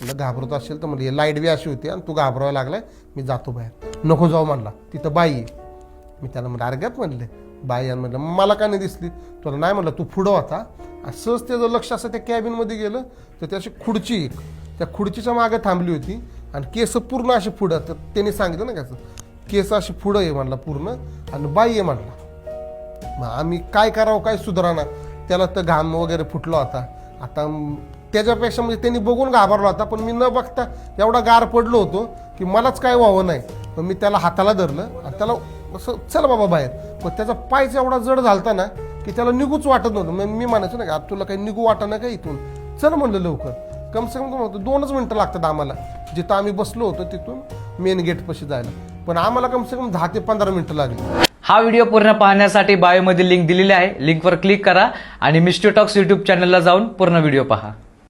म्हणलं घाबरत असेल तर म्हणजे लाईट बी अशी होती आणि तू घाबरायला लागलाय, मी जातो बाहेर. नको जाऊ म्हणला, तिथं बाई आहे. मी त्याला म्हणलं अरे गप म्हणले, बाई आणि म्हणलं मला का नाही दिसली. तुला नाही म्हणलं, तू पुढं होता. असंच त्याचं लक्ष असं त्या कॅबिनमध्ये गेलं तर त्याची खुर्ची एक त्या खुर्चीच्या मागे थांबली होती आणि केस पूर्ण असे पुढं. तर त्याने सांगितलं ना त्याचं केस अशी पुढं आहे म्हणला पूर्ण आणि बाई आहे म्हणला. मग आम्ही काय करावं काय सुधारणा. त्याला तर घाम वगैरे फुटला होता. आता त्याच्यापेक्षा म्हणजे त्यांनी बघून घाबरला होता, पण मी न बघता एवढा गार पडलो होतो की मलाच काय व्हावं नाही. पण मी त्याला हाताला धरलं आणि त्याला असं चल बाबा बाहेर. पण त्याचा पायच एवढा जड झालता ना की त्याला निघूच वाटत नव्हतं. मग मी म्हणायचो ना की तुला काही निघू वाटत ना का इथून, चल म्हणलं लवकर. कम से कम 2च मिनटं लागतात आम्हाला जिथं आम्ही बसलो होतो तिथून मेन गेटपाशी जायला. पण आम्हाला कम से कम 10 ते 15 मिनटं लागली. हा व्हिडिओ पूर्ण पाहण्यासाठी बायोमध्ये लिंक दिलेली आहे. लिंकवर क्लिक करा आणि मिस्ट्री टॉक्स यूट्यूब चॅनलला जाऊन पूर्ण व्हिडिओ पहा.